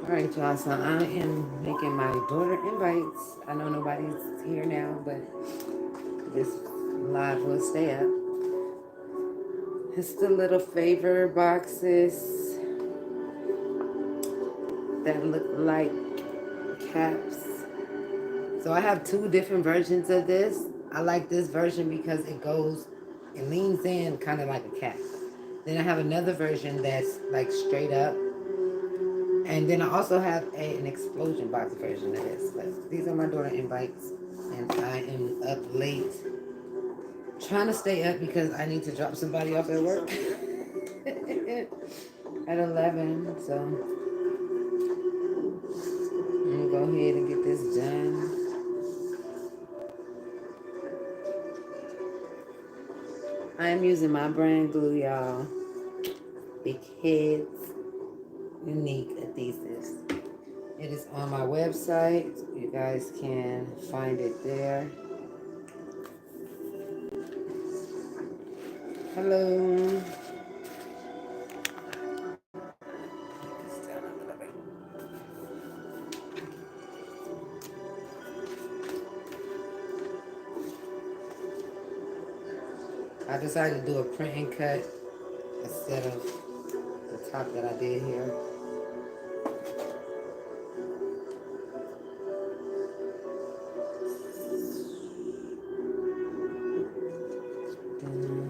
Alright, y'all, so I am making my daughter invites. I know nobody's here now, but this live will stay up. It's the little favor boxes that look like caps. So I have two different versions of this. I like this version because it leans in kind of like a cap. Then I have another version that's like straight up. And then I also have an explosion box version of this. But these are my daughter invites. And I am up late trying to stay up because I need to drop somebody off at work at 11. So I'm going to go ahead and get this done. I am using my brand glue, y'all. Big Heads Unique Adhesives. It is on my website. You guys can find it there. Hello. I decided to do a print and cut instead of the top that I did here.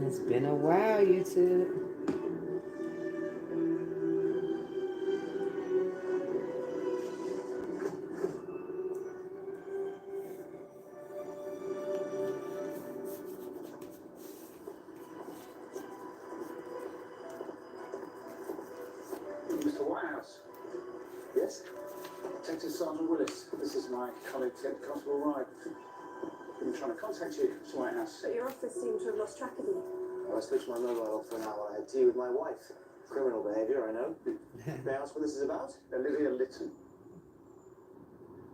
It's been a while, YouTube. Mr. Whitehouse. Yes? Detective Sergeant Willis. This is my colleague, Ted Constable Wright. I've been trying to contact you, Mr. Whitehouse. But your office seemed to have lost track of you. Well, I switched my mobile off for an hour. I had tea with my wife. Criminal behaviour, I know. May I ask what this is about? Olivia Litton.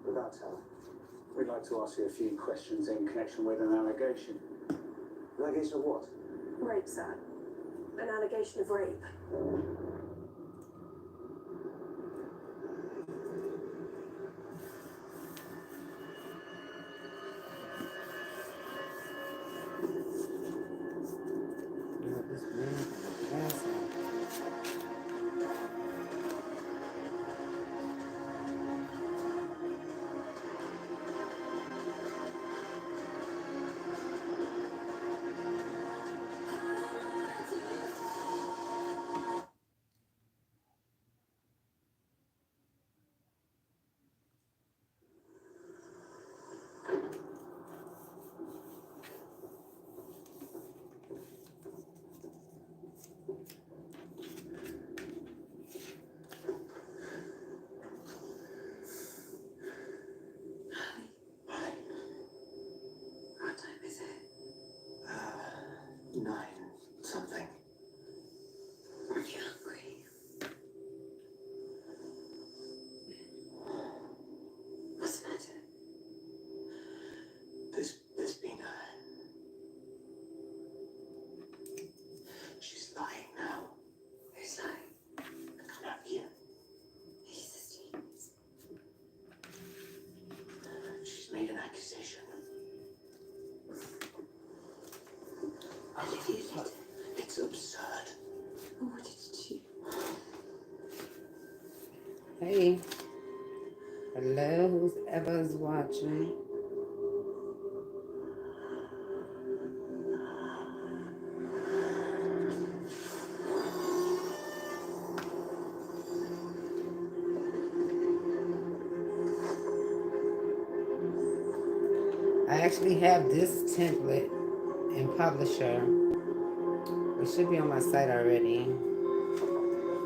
Without telling. We'd like to ask you a few questions in connection with an allegation. An allegation of what? Rape, sir. An allegation of rape. What time is it? 9 something. Are you hungry? What's the matter? There's been She's lying now. Who's lying? Come out here. Jesus, James. She's made an accusation. Olivia Litton. It's absurd. What did you do? Hey. Hello, who's ever's watching? I actually have this template in Publisher. It should be on my site already.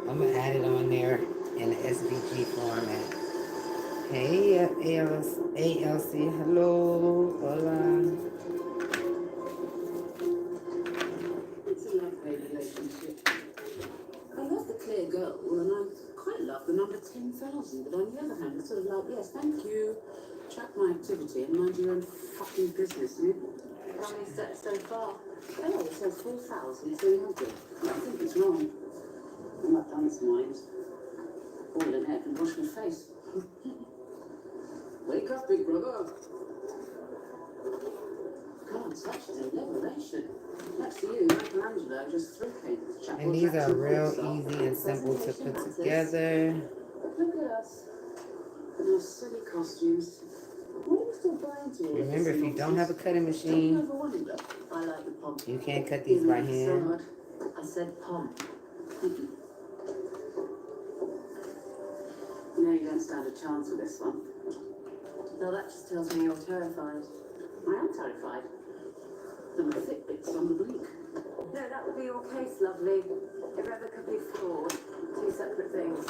I'm gonna add it on there in the SVG format. Hey, ALC, hello, hola. It's a love-hate relationship. I love the clear goal, and I quite love the number 10,000, but on the other hand, it's sort of like, yes, thank you, track my activity and mind your own fucking business. How many steps so far? Oh, it says 4,300. I think it's wrong. I'm not done, mind. Boil an egg and wash my face. Wake up, big brother. God, such deliberation. Next to you, Michelangelo just threw cake. And these are real easy and simple to put together. Look at us. In our silly costumes. What are we still buying to all of Remember, this if you don't have a nonsense? cutting Don't you machine, ever wonder? I like the pomp. you can't cut these by hand. Facade. I said pomp. No, you don't stand a chance with this one. No, that just tells me you're terrified. I am terrified. And my Fitbit's on the blink. No, that would be your case, lovely. Irrevocably flawed. Two separate things.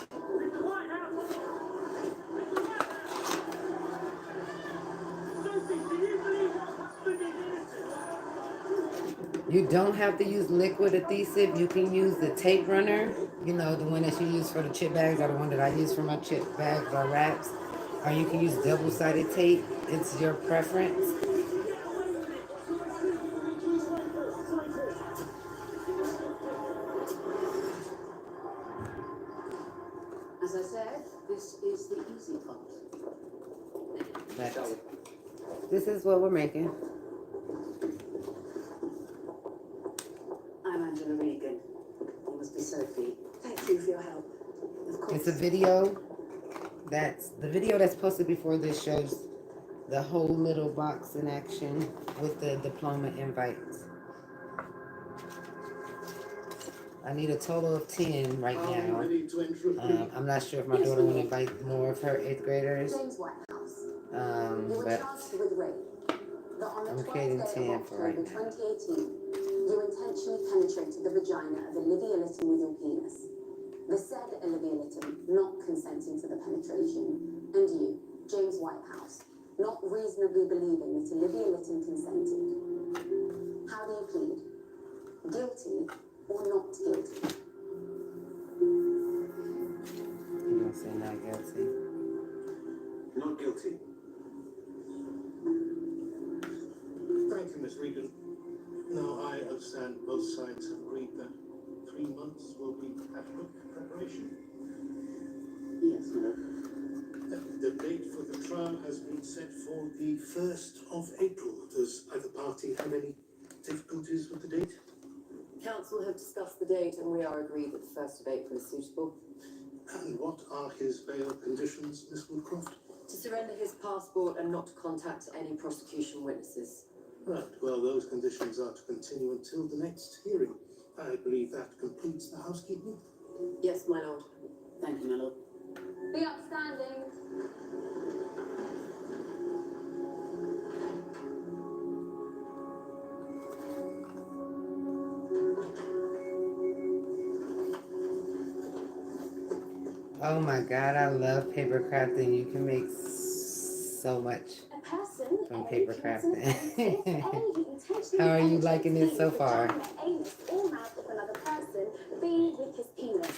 You don't have to use liquid adhesive. You can use the tape runner. You know, the one that you use for the chip bags, or the one that I use for my chip bags or wraps. Or you can use double-sided tape. It's your preference. As I said, this is the easy part. But this is what we're making. I'm Angela Regan. You must be Sophie. Thank you for your help. Of course. It's a video. That's the video that's posted before this shows the whole little box in action with the diploma invites. I need a total of 10 right now. I'm not sure if my daughter will invite more of her 8th graders. James Whitehouse. You were But charged with rape. But on the I'm 12th creating day 10 of for right October now. 2018, you intentionally penetrated the vagina of Olivia Litton with your penis. The said Olivia Litton not consenting to the penetration, and you, James Whitehouse, not reasonably believing that Olivia Litton consented. How do you plead? Guilty or not guilty? I'm gonna say not guilty. Not guilty. Thank you, Miss Regan. Now, I understand both sides have agreed that 3 months will be adequate preparation. Yes, no. The date for the trial has been set for the 1st of April. Does either party have any difficulties with the date? Council have discussed the date and we are agreed that the 1st of April is suitable. And what are his bail conditions, Miss Woodcroft? To surrender his passport and not to contact any prosecution witnesses. Right, well, those conditions are to continue until the next hearing. I believe that completes the housekeeping. Yes, my lord. Thank you, my lord. The upstanding. Oh my God, I love paper crafting. You can make so much A person, from A, paper person, crafting. A, who intentionally How are you penetrates liking it so the far? vagina, anus, or mouth of another person, B, with his penis.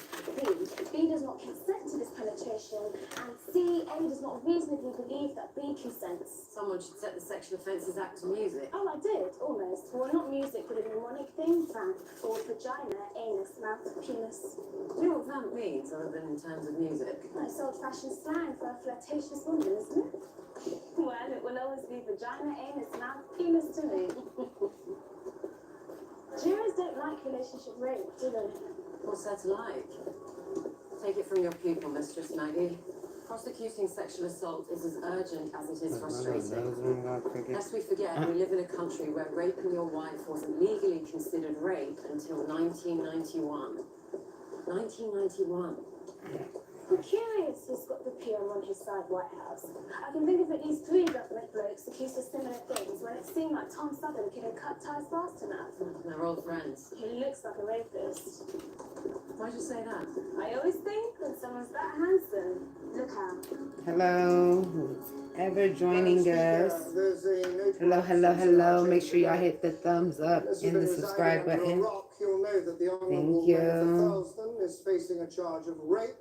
B does not consent to this penetration, and C, A does not reasonably believe that B consents. Someone should set the Sexual Offences Act to music. Oh, I did, almost. Well, not music, but a mnemonic thing, vamp, or vagina, anus, mouth, penis. Do you know what vamp means other than in terms of music? Nice old-fashioned slang for a flirtatious woman, isn't it? Well, it will always be vagina, anus, mouth, penis to me. Jurors don't like relationship rape, do they? What's that like? Take it from your pupil, Mistress Maggie. Prosecuting sexual assault is as urgent as it is frustrating. Lest we forget, we live in a country where raping your wife wasn't legally considered rape until 1991. 1991. I'm curious who's got the PM on his side, Whitehouse. I can think of at least 3 government blokes accused of similar things when it seemed like Tom Southern couldn't cut ties fast enough. They're old friends. He looks like a rapist. Why'd you say that? I always think when someone's that handsome, look out. Hello, who's ever joining us? Hello, hello, hello. Make sure y'all hit the thumbs up and the subscribe button. You'll know that the Honourable Thank you. Member for Thurleston is facing a charge of rape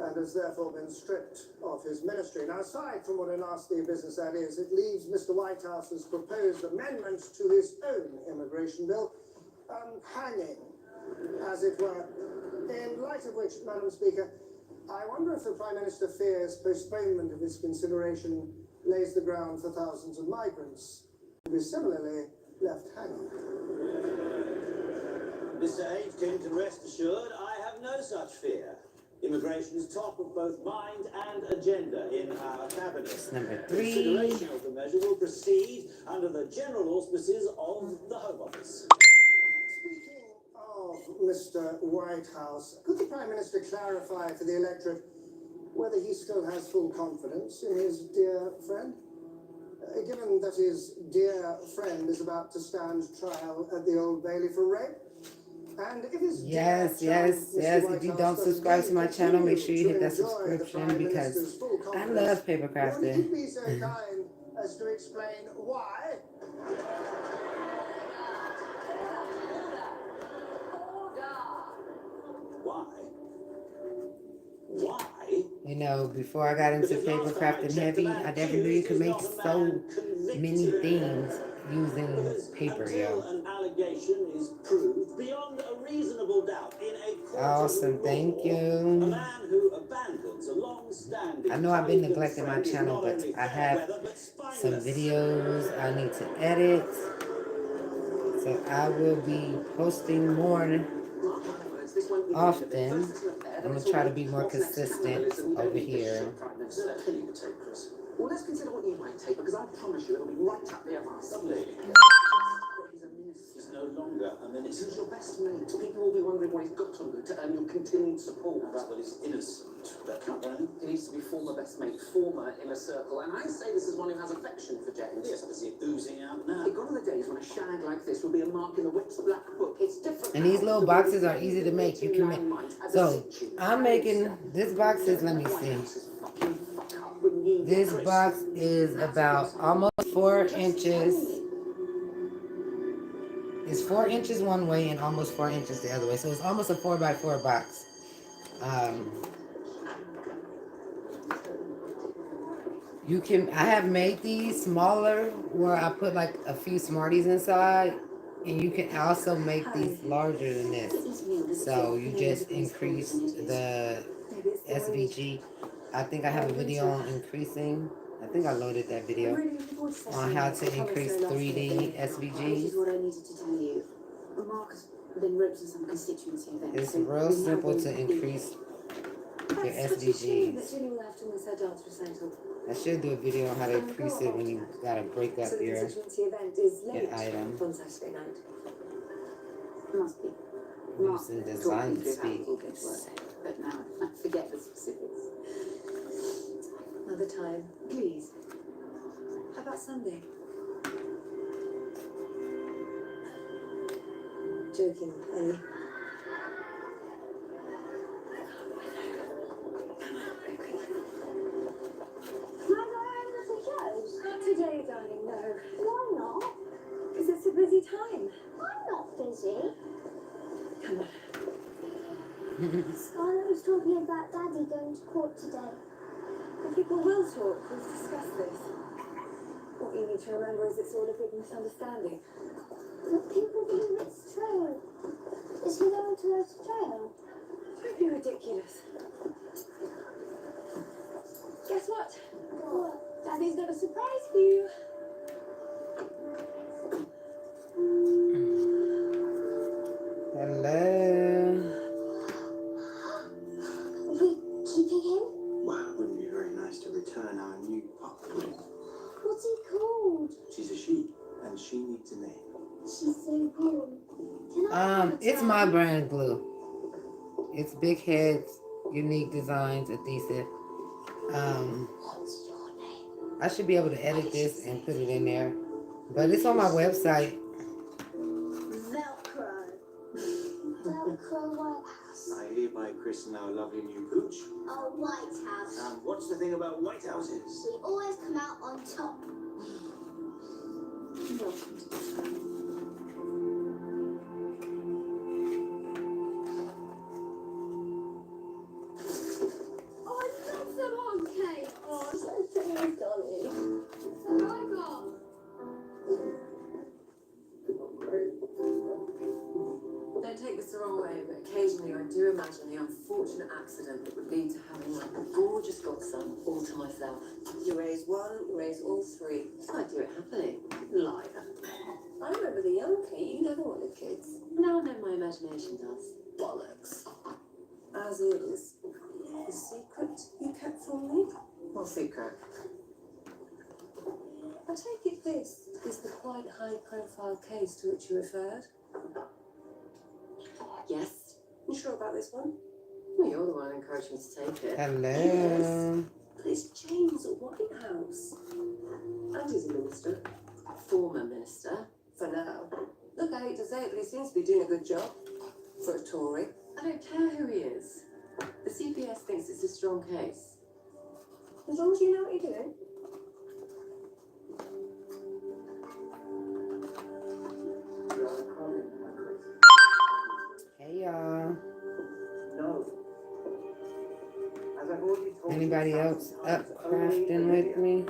and has therefore been stripped of his ministry. Now, aside from what a nasty business that is, it leaves Mr. Whitehouse's proposed amendments to his own immigration bill hanging, as it were. In light of which, Madam Speaker, I wonder if the Prime Minister fears postponement of his consideration lays the ground for thousands of migrants who be similarly left hanging. Mr. Aitken can rest assured I have no such fear. Immigration is top of both mind and agenda in our cabinet. Number 3. Consideration of the measure will proceed under the general auspices of the Home Office. Speaking of Mr. Whitehouse, could the Prime Minister clarify for the electorate whether he still has full confidence in his dear friend? Given that his dear friend is about to stand trial at the Old Bailey for rape, and if his Yes. If you don't subscribe to my channel, make sure you hit that subscription because I love paper would crafting. you be so kind as to explain why? Why? You know, before I got into paper crafting heavy, I never knew you could make so many things using paper, Until yo. an allegation is proved beyond a reasonable doubt in a court Awesome, of thank law, you. a man who abandons a long-standing I know I've been colleague and neglecting my friend is channel, not but only I fair have weather, but some spineless. videos I need to edit. So I will be posting more often. I'm going to try to be more consistent over here. Well, let's consider what you might take, because I promise you it'll be right up there. Suddenly, He's no longer a minister. your best mate. People will be wondering what he's got on you to earn your continued support. Well, he's innocent. That can't run. He needs to be former best mate, former inner circle. And I say this as one who has affection for James. Yes, but he's oozing out now. Hey, gone are the days when a shag like this would be a mark in the Whip's black book. It's different. And these little boxes are easy to make. You can make. So I'm making this boxes. Let me see. This box is about almost 4 inches. It's 4 inches one way and almost 4 inches the other way. So it's almost a 4x4 box. I have made these smaller where I put like a few Smarties inside. And you can also make these larger than this. So you just increase the SVG. I think I have a video on increasing. I think I loaded that video on how to increase 3D SVGs. What I needed to tell you. Mark has been roped in some constituency events. It's real simple to increase your SVGs. I should do a video on how to increase it when you gotta break up your item. On Saturday night. Must be. Using design speak. But now I forget the specifics. Another time, please. How about Sunday? Joking, Ellie. Today, darling, no. Why not? Because it's a busy time. I'm not busy. Come on. Scarlett was talking about Daddy going to court today. The people will talk. We've discussed this. What you need to remember is it's all a big misunderstanding. But people believe it's true. Is he going to go to jail? Don't be ridiculous. Guess what? What? Daddy's got a surprise for you. Hello. Are we keeping him? Well, it wouldn't be very nice to return our new pup. What's he called? She's a she, and she needs a name. She's so cool. Can I It's my brand glue. It's big heads, unique designs, adhesive. What's your name? I should be able to edit this and put it in there, but it's on my website. Velcro. Velcro White House. I hereby christen our lovely new pooch. Oh, White House. And what's the thing about White Houses? We always come out on top. Oh, I love some hot cake. Oh, so pretty, Dolly. Oh my God. Don't take this the wrong way, but occasionally I do imagine the unfortunate accident accident that would lead to having like a gorgeous godson all to myself. You raise one, you raise all three. I do it happily. Liar. I remember the young Kate, you never wanted kids. Now I know my imagination does. Bollocks. As is. The secret you kept from me? What secret? I take it this is the quite high-profile case to which you referred? Yes. You sure about this one? Well, you're the one who encouraged me to take it. Hello. But it's James Whitehouse. And he's a minister. Former minister. For now. Look, I hate to say it, but he seems to be doing a good job. For a Tory. I don't care who he is. The CPS thinks it's a strong case. As long as you know what you're doing. Hey y'all. No. As I've already told Anybody you, else up only crafting with me?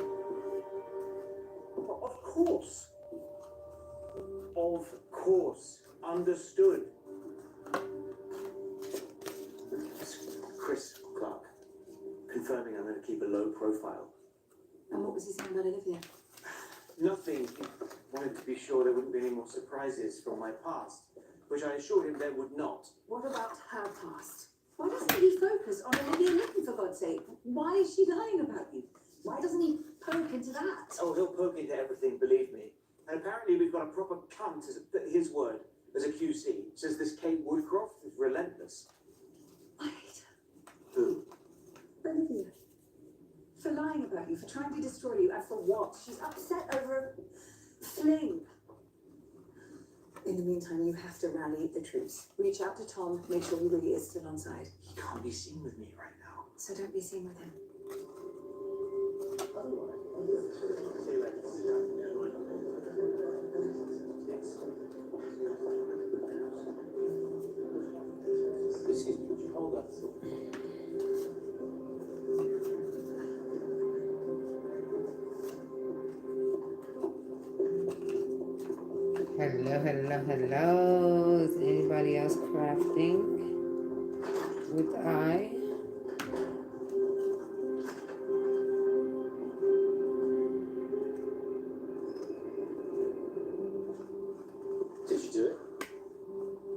Of course. Of course. Understood. Chris Clark, confirming I'm going to keep a low profile. And what was he saying about Olivia? Nothing. He wanted to be sure there wouldn't be any more surprises from my past, which I assured him there would not. What about her past? Why doesn't he focus on Olivia Litton, for God's sake? Why is she lying about you? Why doesn't he poke into that? Oh, he'll poke into everything, believe me. And apparently we've got a proper cunt, his word, as a QC. Says this Kate Woodcroft is relentless. Wait. Who? Olivia. For lying about you, for trying to destroy you, and for what? She's upset over a fling. In the meantime, you have to rally the troops. Reach out to Tom, make sure he really is still on side. He can't be seen with me right now. So don't be seen with him. Excuse me, would you hold up? Hello. Is anybody else crafting with I? Did you do it?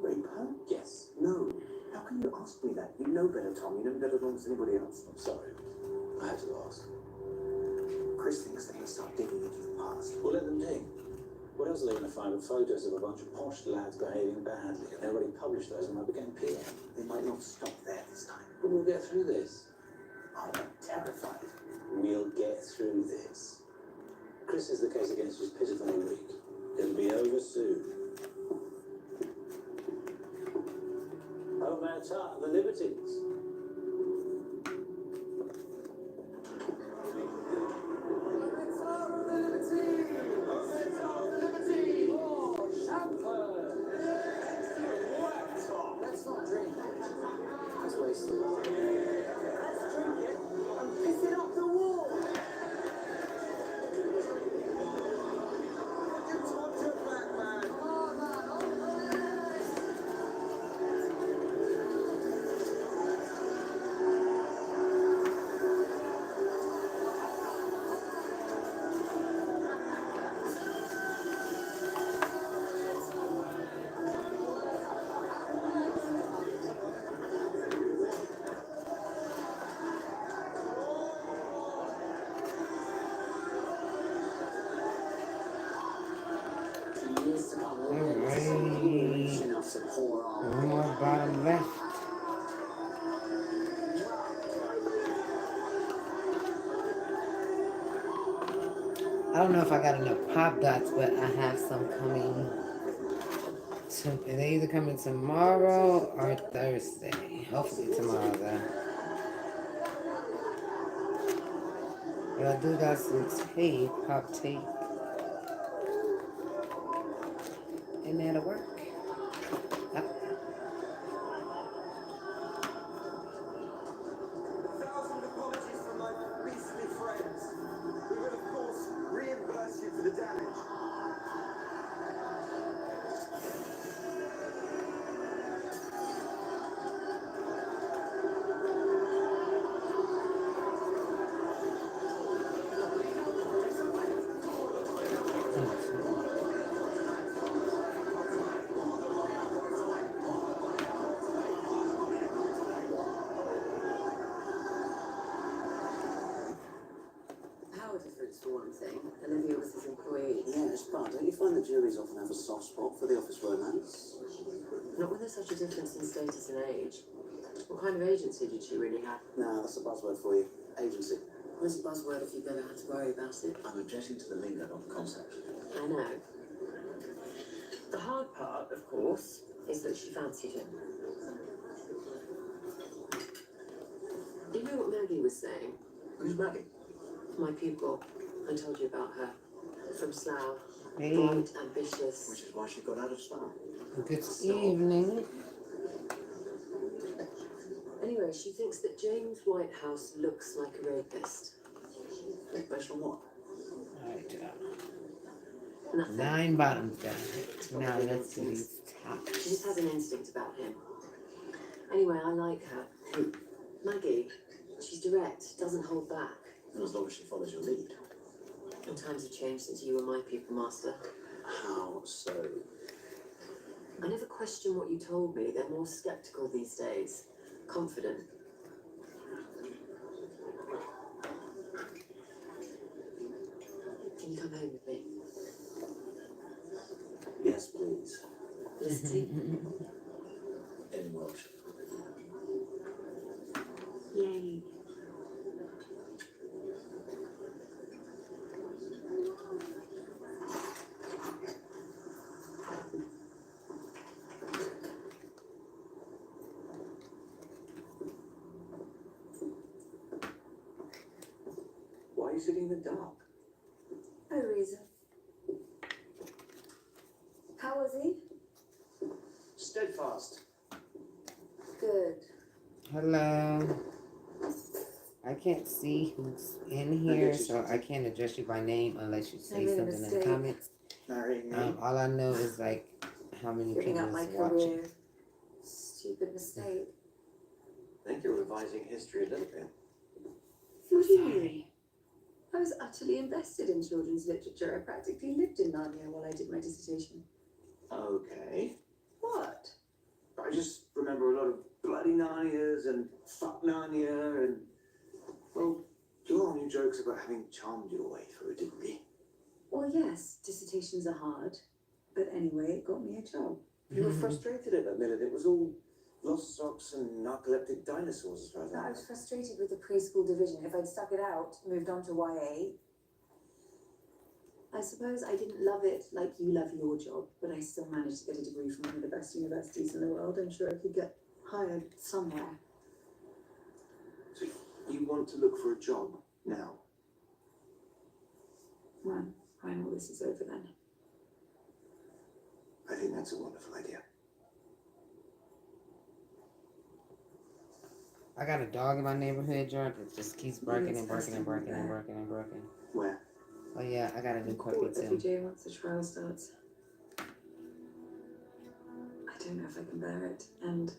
Rape her? Yes. No. How can you ask me that? You know better, Tom. You know better than almost anybody else. I'm sorry. I had to ask. Chris thinks they can start digging into the past. Well, let them dig. What else are they going to find with photos of a bunch of posh lads behaving badly? And they already published those and I became PM. They might not stop there this time. But we'll get through this. I'm terrified. We'll get through this. Chris is the case against you is pitifully weak. It'll be over soon. Oh, Matar, the Libertines. Let's not drink. That's wasted. Let's drink it and piss it up the wall. You talk to a black man. Come on, man. One more bottom left. I don't know if I got enough pop dots, but I have some coming. They either coming tomorrow or Thursday. Hopefully tomorrow though. But I do got some tape, pop tape. And that'll work. Thousand apologies from my beastly friends. We will, of course, reimburse you for the damage. power difference for one thing. Olivia was his employee. Yes, but don't you find the juries often have a soft spot for the office romance? Not when there's such a difference in status and age. What kind of agency did she really have? No, that's a buzzword for you. Agency. What's a buzzword if you've never had to worry about it? I'm objecting to the lingo, not the concept. I know. The hard part, of course, is that she fancied him. You know what Maggie was saying? Who's Maggie? My pupil. I told you about her. From Slough. Hey. Bright, ambitious. Which is why she got out of Slough. Good evening. Anyway, she thinks that James Whitehouse looks like a rapist. Based on what? Alright, Nothing. 9 bottoms down. Now let's do these tops. She just has an instinct about him. Anyway, I like her. Who? Maggie. She's direct, doesn't hold back. And as long as she follows your lead. And times have changed since you were my pupil master. How so? I never question what you told me. They're more skeptical these days. Confident. Can you come home with me? Yes, please. Felicity? In Welsh. Yay. Why are you sitting in the dark? No reason. How was he? Steadfast. Good. Hello. I can't see who's in here, so I can't address you by name unless you say I made a something in the mistake. comments. Marrying me. All I know is like how many Giving people up my is watching. career. Stupid mistake. I think you're revising history a little bit. What do you Sorry. mean? I was utterly invested in children's literature. I practically lived in Narnia while I did my dissertation. Okay. What? I just remember a lot of bloody Narnias and fuck Narnia and, well, your new jokes about having charmed you away for a degree. Well, yes, dissertations are hard. But anyway, it got me a job. You were frustrated at that minute. It was all lost socks and narcoleptic dinosaurs as far as I I know. was frustrated with the preschool division. If I'd stuck it out, moved on to YA, I suppose I didn't love it like you love your job, but I still managed to get a degree from one of the best universities in the world. I'm sure I could get hired somewhere. So you want to look for a job now? When all this is over then. I think that's a wonderful idea. I got a dog in my neighborhood, George. It just keeps barking and barking and barking and barking and barking. Where? Oh yeah, I got a new puppy Court every too. day once the trial starts. I don't know if I can bear it. And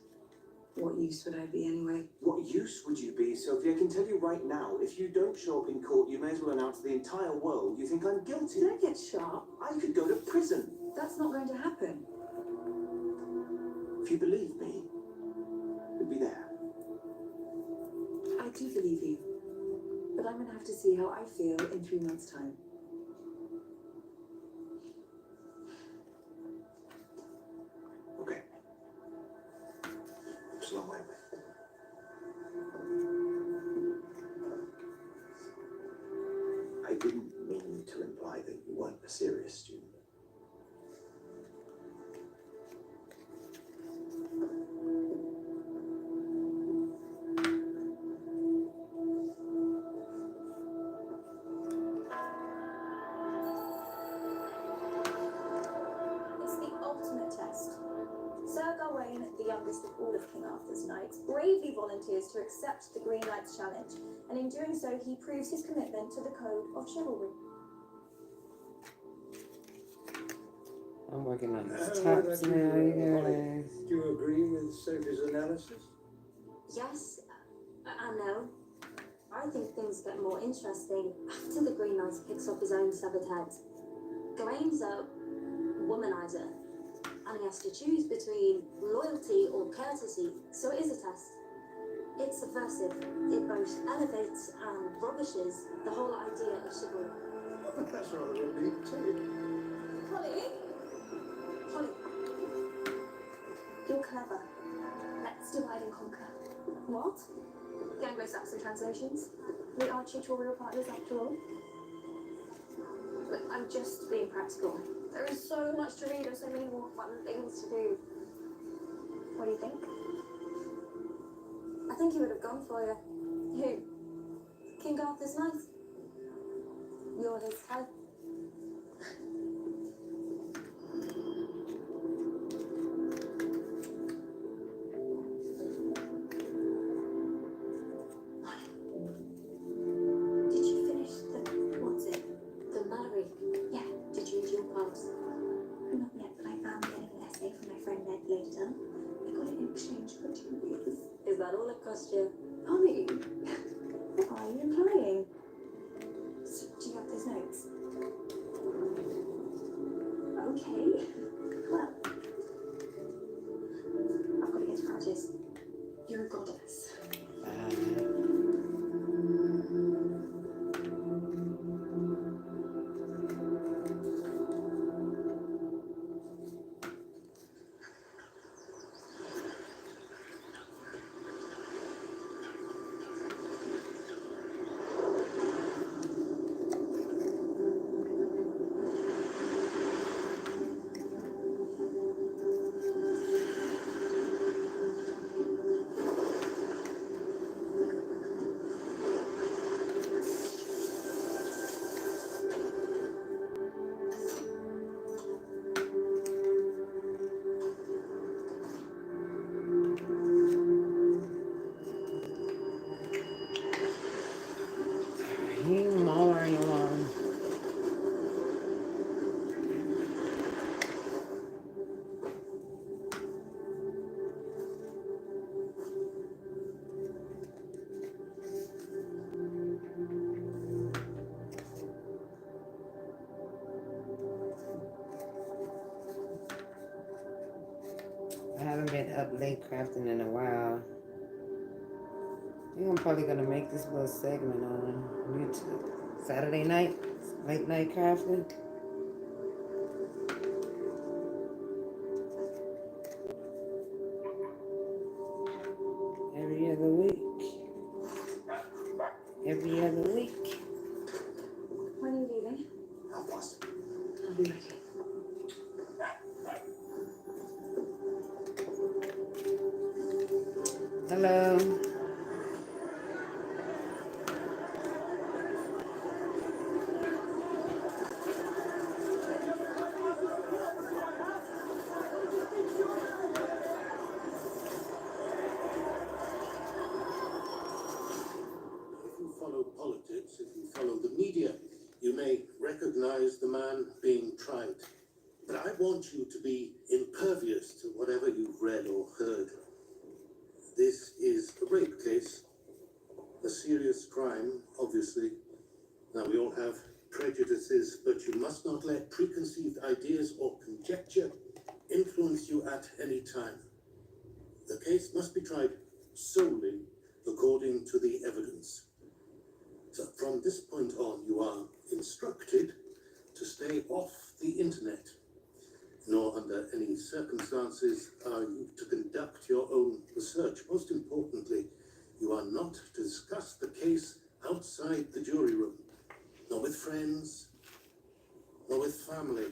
what use would I be anyway? What use would you be, Sophie? I can tell you right now, if you don't show up in court, you may as well announce to the entire world you think I'm guilty. Don't get sharp. I could go to prison. That's not going to happen. If you believe me, you'd be there. I do believe you. But I'm going to have to see how I feel in 3 months' time. Okay. It's a long way away. I didn't mean to imply that you weren't a serious student. It's the ultimate test. Sir Gawain, the youngest of all of King Arthur's knights, bravely volunteers to accept the Green Knight's challenge, and in doing so, he proves his commitment to the code of chivalry. I'm working on these tops now, you guys. Do you agree with Sophie's analysis? Yes, and no. I think things get more interesting after the Green Knight picks off his own severed head. Gawain's a womanizer, and he has to choose between loyalty or courtesy, so it is a test. It's subversive. It both elevates and rubbishes the whole idea of chivalry. But that's rather upbeat too. Holly? Holly. You're clever. Let's divide and conquer. What? The Anglo-Saxon translations? We are tutorial partners after all. Look, I'm just being practical. There is so much to read and so many more fun things to do. What do you think? I think he would have gone for you. Who? King Arthur's knight. You're his type. Did you finish what's it? The Mallory. Yeah. Did you read your part? Not yet, but I found a little essay from my friend Ned later. I got it in exchange for 2 years. Is that all it cost you? Honey, what are you implying? So, do you have those notes? Okay. Well, I've got to get to practice. You're a goddess. You mowing along. I haven't been up late crafting in a while. I think I'm probably gonna make this little segment on YouTube. Saturday night, late night crafting. Every other week. Every other week. When are you leaving? Half past. I'll be ready. Hello. If you follow politics, if you follow the media, you may recognize the man being tried. But I want you to be impervious to whatever you've read or heard. This is a rape case, a serious crime, obviously. Now, we all have prejudices, but you must not let preconceived ideas or conjecture influence you at any time. The case must be tried solely according to the evidence. So from this point on, you are instructed to stay off the internet, nor under any circumstances are you to conduct your own research. Most importantly, you are not to discuss the case outside the jury room, nor with friends, nor with family.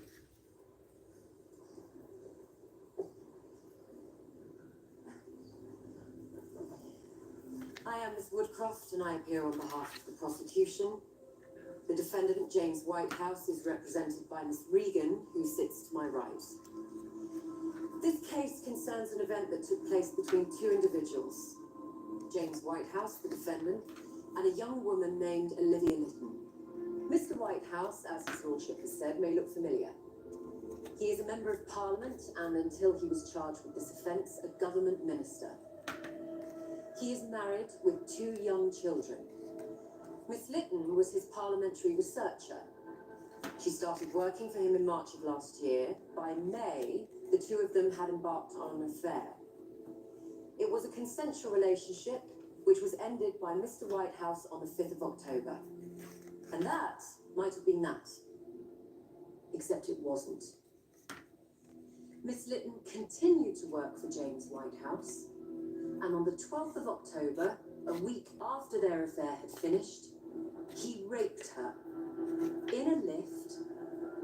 I am Miss Woodcroft, and I appear on behalf of the prosecution. The defendant, James Whitehouse, is represented by Miss Regan, who sits to my right. This case concerns an event that took place between 2 individuals, James Whitehouse, the defendant, and a young woman named Olivia Litton. Mr. Whitehouse, as his lordship has said, may look familiar. He is a member of Parliament, and until he was charged with this offence, a government minister. He is married with 2 young children. Miss Litton was his parliamentary researcher. She started working for him in March of last year. By May, the 2 of them had embarked on an affair. It was a consensual relationship, which was ended by Mr. Whitehouse on the 5th of October. And that might have been that. Except it wasn't. Miss Lytton continued to work for James Whitehouse, and on the 12th of October, a week after their affair had finished, he raped her in a lift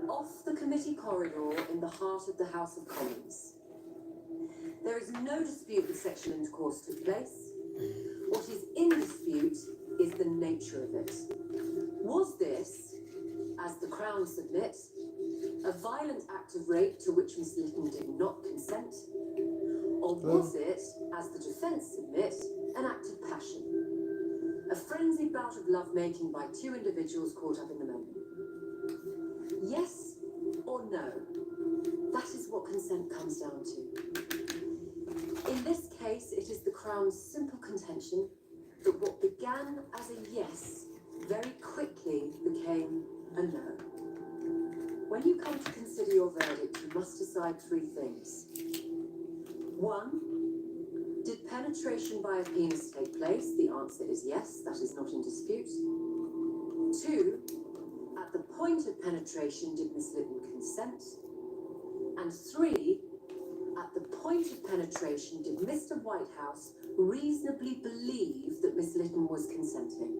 off the committee corridor in the heart of the House of Commons. There is no dispute that sexual intercourse took place. What is in dispute is the nature of it. Was this, as the Crown submit, a violent act of rape to which Miss Lytton did not consent? Or was it, as the defence submit, an act of passion? A frenzied bout of lovemaking by two individuals caught up in the moment? Yes or no? That is what consent comes down to. In this case, it is the Crown's simple contention that what began as a yes very quickly became a no. When you come to consider your verdict, you must decide three things. 1. Did penetration by a penis take place? The answer is yes, that is not in dispute. 2. At the point of penetration, did Miss Lytton consent? And 3. At the point of penetration, did Mr. Whitehouse reasonably believe that Miss Lytton was consenting?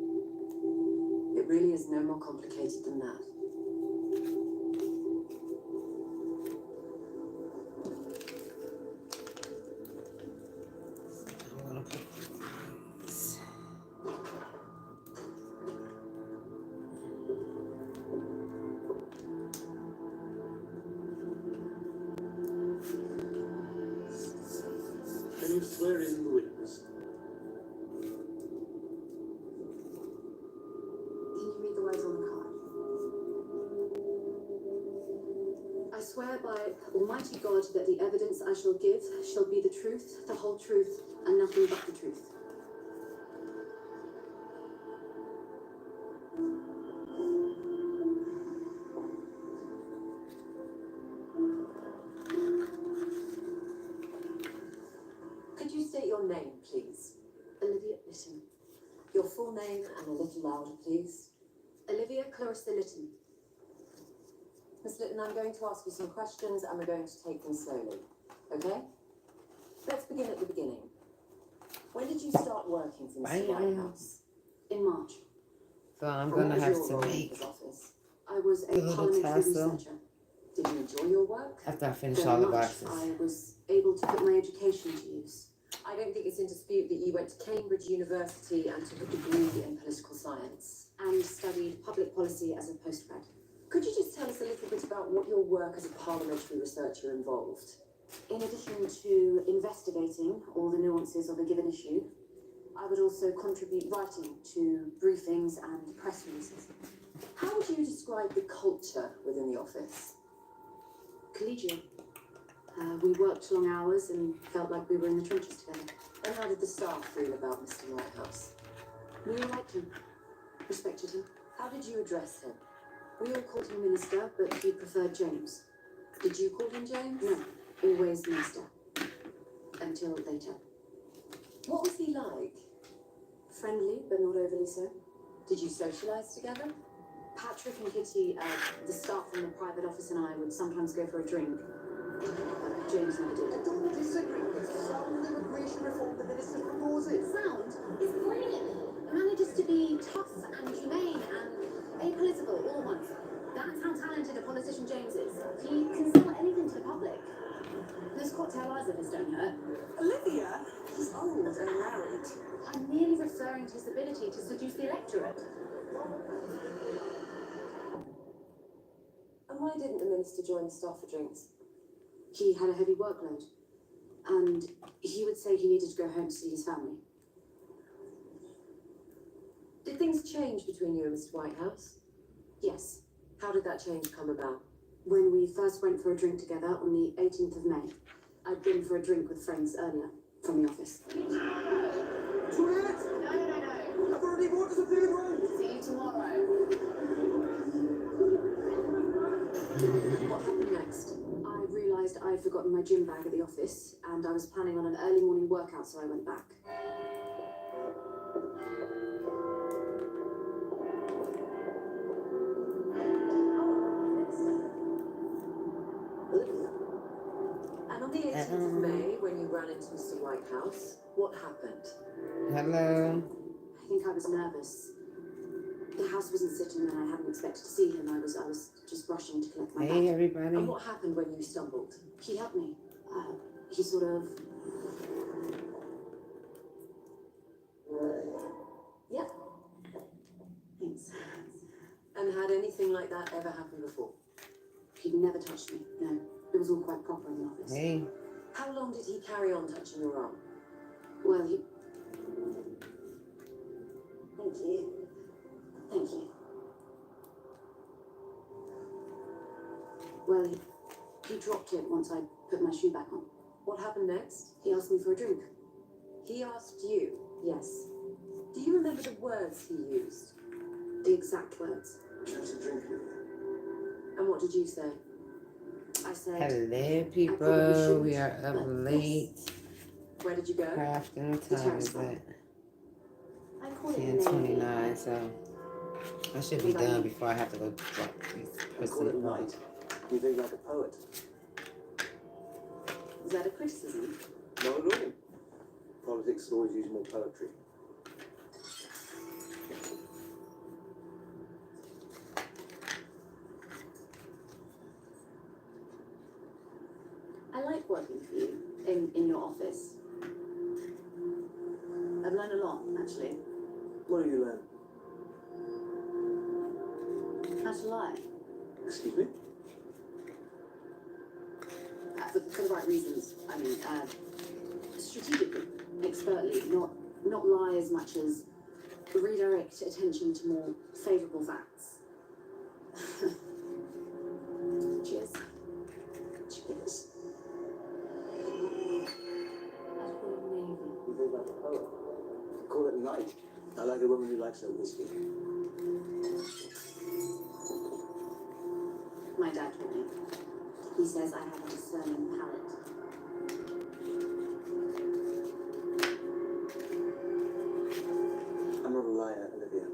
It really is no more complicated than that. I'm gonna put these. Can you swear in the witness? Can you read the words on the card? I swear by Almighty God that the evidence I shall give shall be the truth, the whole truth, and nothing but the truth. Could you state your name, please? Olivia Lytton. Your full name and a little louder, please. Olivia Clarissa Lytton. Miss Lytton, I'm going to ask you some questions and we're going to take them slowly. Okay? Let's begin at the beginning. When did you start working for Mr. Whitehouse? In March. So I'm And gonna what was have your to role in make his office? I was a a little parliamentary tassel. researcher. Did you enjoy your work? after I finish Very all the much. boxes. I was able to put my education to use. I don't think it's in dispute that you went to Cambridge University and took a degree in political science. And studied public policy as a postgrad. Could you just tell us a little bit about what your work as a parliamentary researcher involved? In addition to investigating all the nuances of a given issue, I would also contribute writing to briefings and press releases. How would you describe the culture within the office? Collegial. We worked long hours and felt like we were in the trenches together. And how did the staff feel about Mr. Whitehouse? We all liked him, respected him. How did you address him? We all called him Minister, but he preferred James. Did you call him James? No, always Minister. Until later. What was he like? Friendly, but not overly so. Did you socialise together? Patrick and Kitty, the staff from the private office, and I would sometimes go for a drink. But James never did. I don't disagree with sound immigration reform the minister proposes. Sound is brilliant. It manages to be tough and humane and apolitical all at once. That's how talented a politician James is. He can sell anything to the public. Those cocktail eyes of his don't hurt. Olivia, he's old and married. I'm merely referring to his ability to seduce the electorate. And why didn't the minister join the staff for drinks? He had a heavy workload, and he would say he needed to go home to see his family. Did things change between you and Mr. Whitehouse? Yes, How did that change come about? when we first went for a drink together on the 18th of May. I'd been for a drink with friends earlier from the office. Juliet! No. I've already bought us a food room. See you tomorrow. What happened next? I realised I'd forgotten my gym bag at the office, and I was planning on an early morning workout, so I went back. White House. What happened? Hello. I think I was nervous. The house wasn't sitting and I hadn't expected to see him. I was just rushing to collect my Hey, bag. everybody. And what happened when you stumbled? He helped me. He sort of... Yeah. Thanks. And had anything like that ever happened before? He'd never touched me. No. It was all quite proper in the office. Hey. How long did he carry on touching your arm? Well, he... Thank you. Thank you. Well, he dropped it once I put my shoe back on. What happened next? He asked me for a drink. He asked you. Yes. Do you remember the words he used? The exact words. Choose a drink with you. And what did you say? I said... Hello, people. shouldn't, We are up but late. Where did you go? Crafting. The Time is terrace. it? I call it 10:29. So I should be What about done you? before I have to go drop this I call it person off. night. You think like a poet? Is that a criticism? Not at all. Politics could always use more poetry. I like working for you in your office. I've learned a lot, actually. What do you learn? How to lie. Excuse me? For the right reasons. I mean, strategically, expertly, not lie as much as redirect attention to more favourable facts. Cheers. Cheers. You think like a poet? Call it night. I like a woman who likes her whiskey. My dad told me. He says I have a discerning palate. I'm not a liar, Olivia.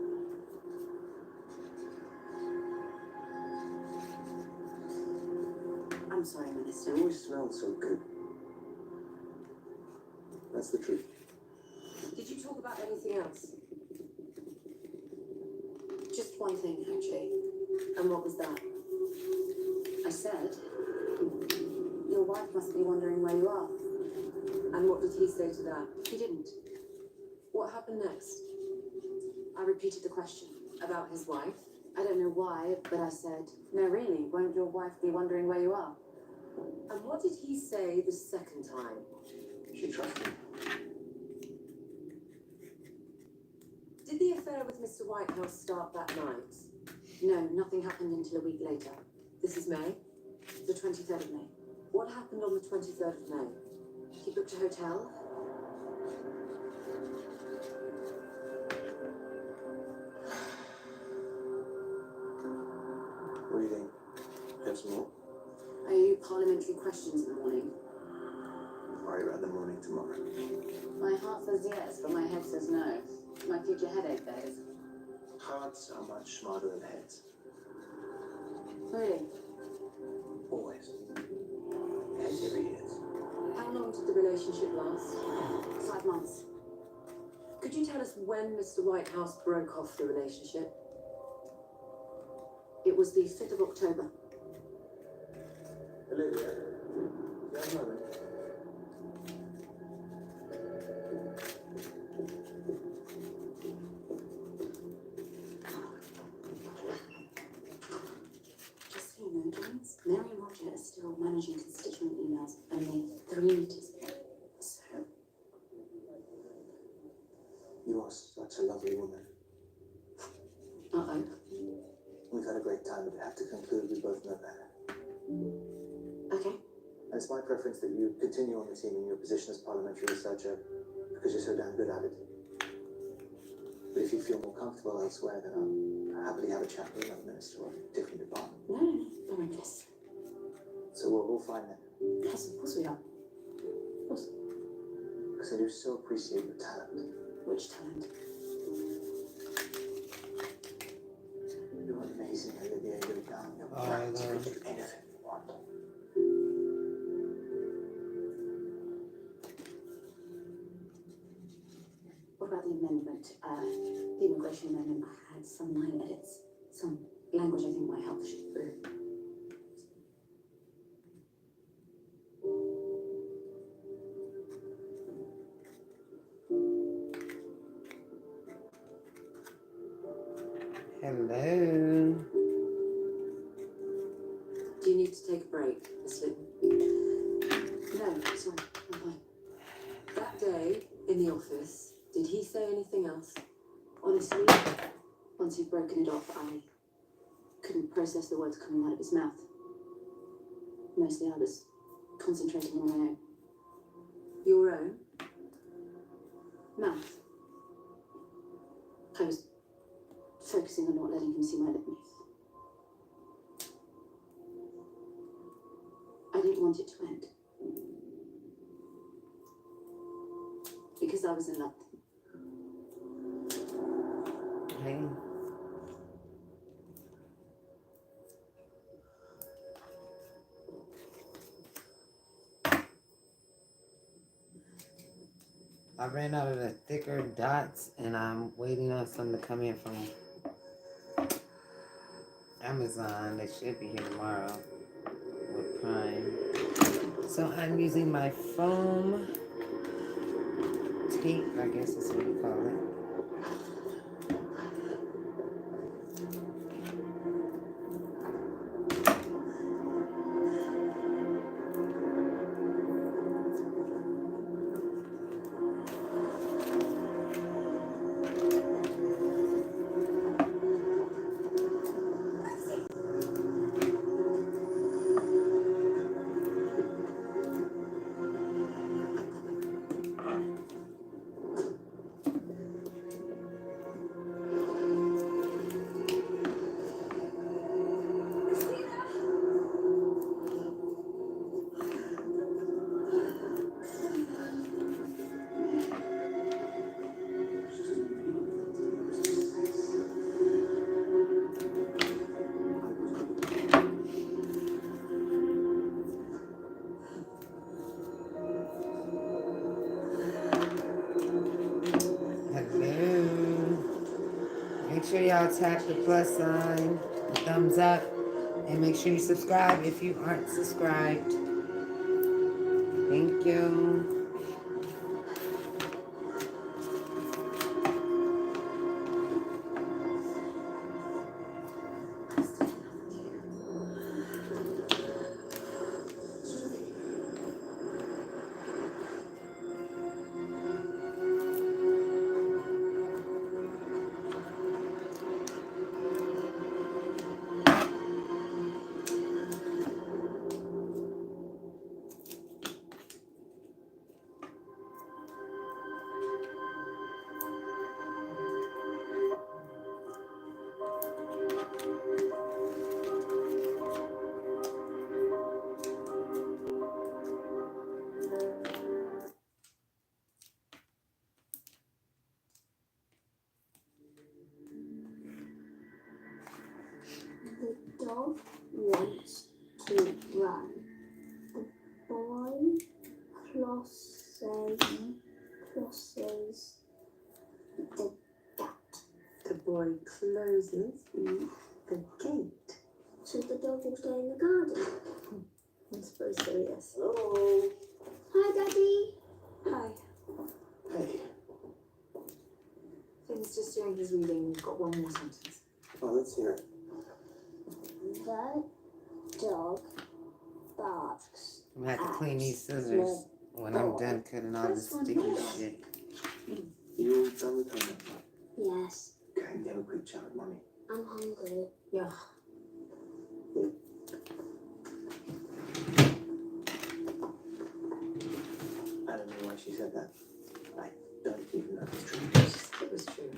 I'm sorry, Minister. You always smell so good. That's the truth. Did you talk about anything else? Just one thing, actually. And what was that? I said, your wife must be wondering where you are. And what did he say to that? He didn't. What happened next? I repeated the question. About his wife? I don't know why, but I said, no, really, won't your wife be wondering where you are? And what did he say the second time? She trusts me. Did the affair with Mr. Whitehouse start that night? No, nothing happened until a week later. This is May? The 23rd of May. What happened on the 23rd of May? He booked a hotel. What do you think? Have some more? I owe you parliamentary questions in the morning. Worry about the morning tomorrow. My heart says yes, but my head says no. My future headache days. Hearts are much smarter than heads. Really? Always. Heads every years. How long did the relationship last? 5 months. Could you tell us when Mr. Whitehouse broke off the relationship? It was the 5th of October. Olivia, do you have a moment? Just so you know, James, Mary and Roger are still managing constituent emails only 3 meters away. So, You are such a lovely woman. uh-oh. We've had a great time, but we have to conclude we both know better. Okay. And it's my preference that you continue on the team in your position as parliamentary researcher because you're so damn good at it. But if you feel more comfortable elsewhere, then I'll happily have a chat with another minister or a different department. No, don't mind this. So we'll find that. Yes, of course we are. Of course. Because I do so appreciate your talent. Which talent? You're amazing, Olivia. You're young. You're Oh, bright. You no. can do anything you want. inspiration moment I had, some line edits, some language I think might help the shoot through. Hello. Do you need to take a break, Miss Litton? No, sorry, I'm fine. That day in the office, did he say anything else? Honestly, once he'd broken it off, I couldn't process the words coming out of his mouth. Mostly I was concentrating on my own Your own? mouth. I was focusing on not letting him see my lip move. I didn't want it to end. Because I was in love with him. Hey. I ran out of the thicker dots and I'm waiting on some to come in from Amazon. They should be here tomorrow with Prime. So I'm using my foam tape, I guess is what you call it. Make sure y'all tap the plus sign, the thumbs up, and make sure you subscribe if you aren't subscribed. Thank you. The dog wants to run. The boy closes the gate. The boy closes the gate. So the dog will stay in the garden. I suppose so, yes. Hello. Hi, Daddy. Hi. Hey. Finn's just doing his reading. We've got one more sentence. Oh, let's hear it. The dog barks. I'm gonna have to clean these scissors when I'm done cutting all this sticky shit. You all done with homework? Yes, Okay, have a quick chat with Mummy. I'm hungry. Yeah. I don't know why she said that. I don't even know if it's true. She said it was true.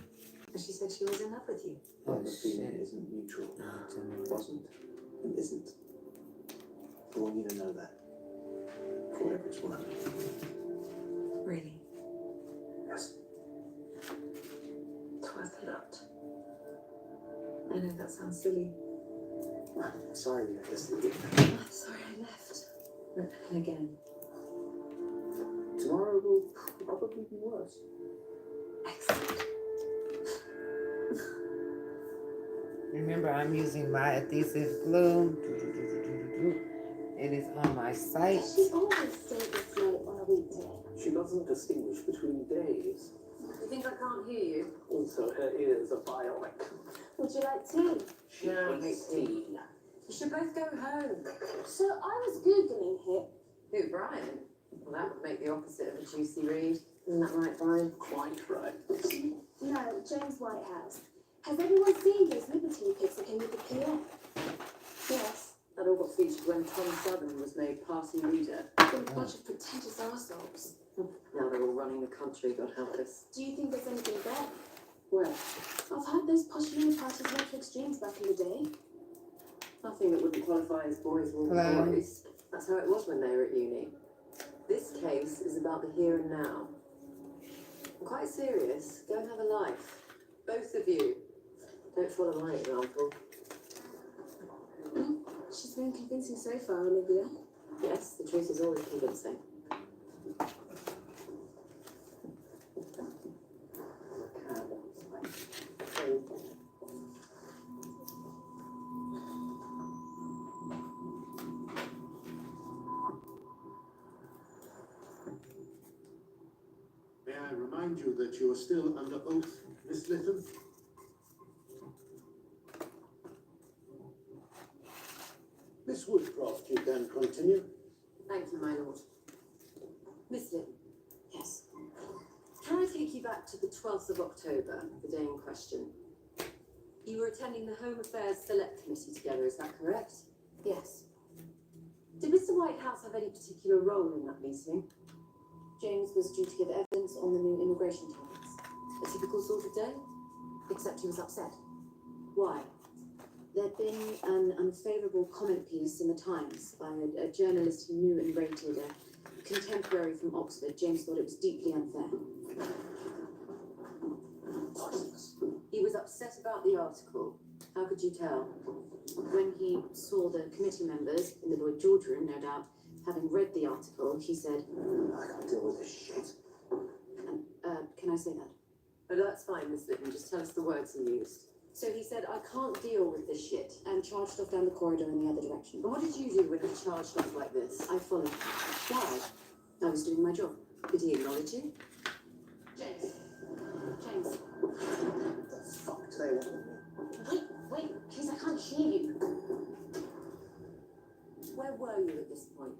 And she said she was in love with you. Oh, The feeling shit. isn't mutual. Oh, Wasn't and isn't. I want you to know that. For whatever it's worth. Really? Yes. It's worth a lot. I know that sounds silly. I'm sorry, I guess I'm sorry I left. And again. tomorrow will probably be worse. Excellent. Remember, I'm using my adhesive glue. It is on my site. Does she always stay this late on a weekday? She doesn't distinguish between days. You think I can't hear you? Also, her ears are bionic. Would you like tea? Tea. You should both go home. So I was Googling here. Who, Brian? Well, that would make the opposite of a juicy read. Isn't that right, Brian? Quite right. No, James Whitehouse. Has everyone seen his Liberty pics that came with the PM? Yes. That all got featured when Tom Southern was made party leader. They're a bunch of pretentious arseholes. Now they're all running the country, God help us. Do you think there's anything there? Well, I've heard those posh uni parties went to extremes back in the day. nothing that wouldn't qualify as boys will Hello. boys. That's how it was when they were at uni. This case is about the here and now. I'm quite serious. Go and have a life. Both of you. Don't follow my example. She's been convincing so far, Olivia. Yes, the truth is always convincing. May I remind you that you are still under oath, Miss Lytham? Miss Woodcroft, you can continue. Thank you, my lord. Miss Lynn. Yes. Can I take you back to the 12th of October, the day in question? You were attending the Home Affairs Select Committee together, is that correct? Yes. Did Mr. Whitehouse have any particular role in that meeting? James was due to give evidence on the new immigration targets. A typical sort of day? Except he was upset. Why? There'd been an unfavourable comment piece in the Times by a journalist he knew and rated, a contemporary from Oxford. James thought it was deeply unfair. He was upset about the article. How could you tell? When he saw the committee members, in the Lloyd George room, no doubt, having read the article, he said, I can't deal with this shit. can I say that? Oh, that's fine, Miss Lytton. Just tell us the words he used. So he said, I can't deal with this shit, and charged off down the corridor in the other direction. And what did you do when he charged off like this? I followed. Why? I was doing my job. Did he acknowledge you? James. James. What the fuck do they want with me? Wait, please, I can't hear you. Where were you at this point?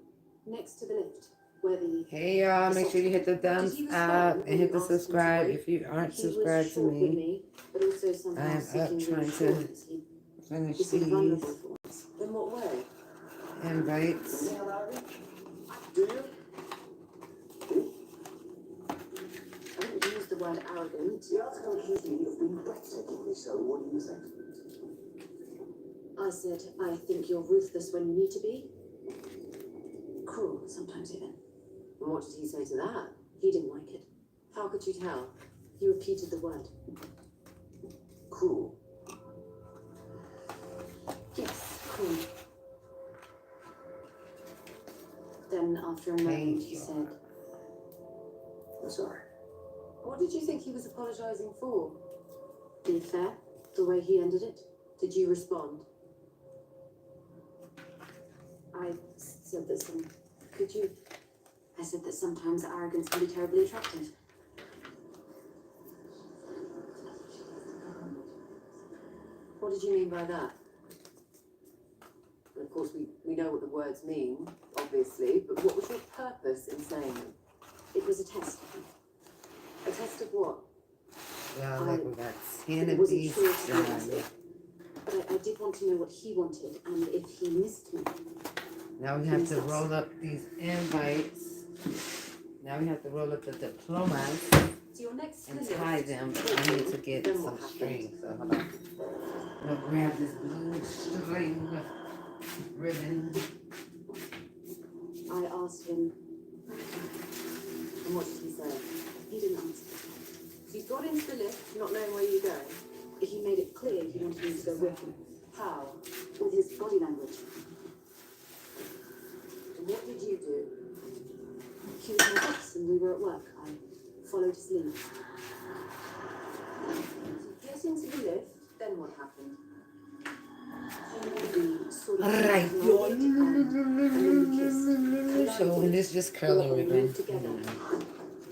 Next to the lift, where the... Hey y'all, make sure you hit the thumbs up and hit the subscribe if you aren't He was subscribed to short with me. me, but also I somehow am up seeking trying to reassurance. finish He seemed these vulnerable for once. In what way? invites. Do you? I didn't use the word arrogant. The article accused me of being breathtakingly so. What do you think? I said, I think you're ruthless when you need to be. Cruel, sometimes even. And what did he say to that? He didn't like it. How could you tell? He repeated the word. Cruel. Yes, cruel. Then, after a moment, he said, I'm sorry. What did you think he was apologising for? be fair, the way he ended it. Did you respond? I said that some... Could you... I said that sometimes arrogance can be terribly attractive. What did you mean by that? And of course, we know what the words mean, obviously, but what was your purpose in saying them? It was a test. A test of what? Yeah, like we got 10 It of wasn't these sure to be done. honest. But I did want to know what he wanted, and if he missed me. Now we have to roll up these invites. Now we have to roll up the diplomas So your next and visit tie them. to I need Britain, to get then some what happened? string. So hold on. We'll grab this blue string ribbon. I asked him, And what did he say? he didn't answer. So you got into the lift, not knowing where you were going. He made it clear he wanted me to go with him, How? with his body language. And what did you do? He was my boss and we were at work. I followed his lead. So you get into the lift, then what happened? sort of Alright. and then we kiss. So and this just curling We'll ribbon. move together.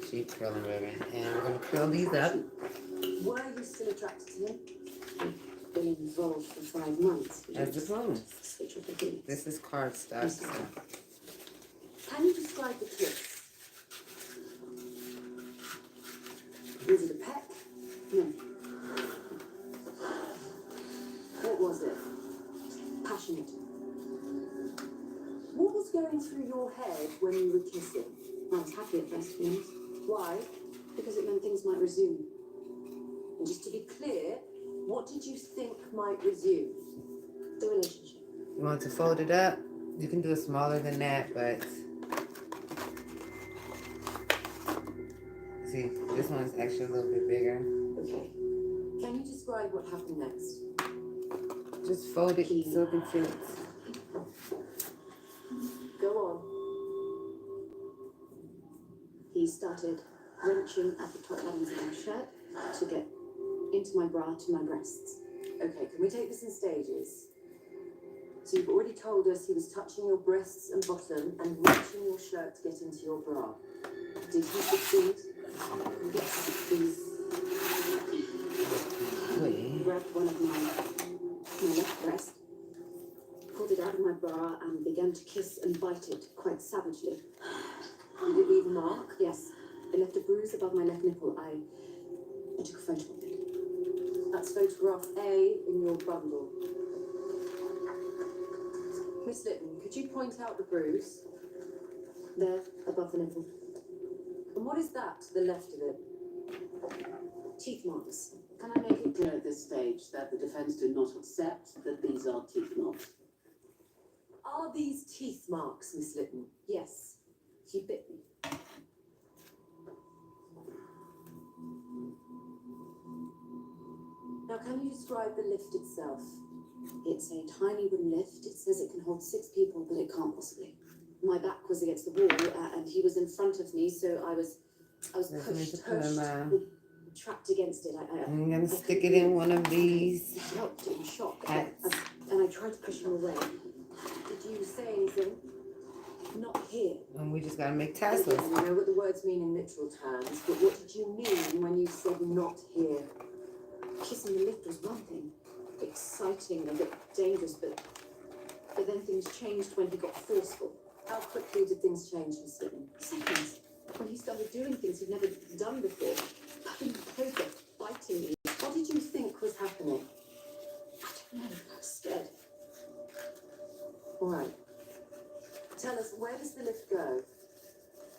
Cheap curling ribbon. And we're gonna curl these up. Were you still attracted to him? Been involved for 5 months. As diplomas. Switch off the beats. This is cardstock. So. Can you describe the kiss? Was it a peck? No. What was it? Passionate. What was going through your head when you were kissing? I was happy at first, to be honest. Why? Because it meant things might resume. And just to be clear, what did you think might resume? The relationship. You want to fold it up? You can do it smaller than that, but see, this one's actually a little bit bigger. Okay. Can you describe what happened next? Just fold it so it can fit. Go on. He started wrenching at the top buttons of my shirt to get into my bra to my breasts. Okay, can we take this in stages? So you've already told us he was touching your breasts and bottom and reaching your shirt to get into your bra. Did he succeed? Yes, please. Wait. Grabbed one of my left breast, pulled it out of my bra and began to kiss and bite it quite savagely. Did it leave a mark? Yes, it left a bruise above my left nipple. I took a photo of it. That's photograph A in your bundle. Miss Litton, could you point out the bruise? There, above the nipple. And what is that to the left of it? Teeth marks. Can I make it clear at this stage that the defence do not accept that these are teeth marks? Are these teeth marks, Miss Litton? Yes, he bit me. Now, can you describe the lift itself? It's a tiny wooden lift. It says it can hold 6 people, but it can't possibly. My back was against the wall, and he was in front of me, so I was pushed, trapped against it. I'm gonna stick it in one of these. I helped in shock, hats. and I tried to push him away. Did you say anything? Not here. And we just gotta make Yes, tassels. we know what the words mean in literal terms, but what did you mean when you said not here? Kissing the lift was one thing, exciting, a bit dangerous, but then things changed when he got forceful. How quickly did things change, Miss Litton? Seconds. When he started doing things he'd never done before, cutting the clothes off, biting me. What did you think was happening? I don't know, I was scared. All right. Tell us, where does the lift go?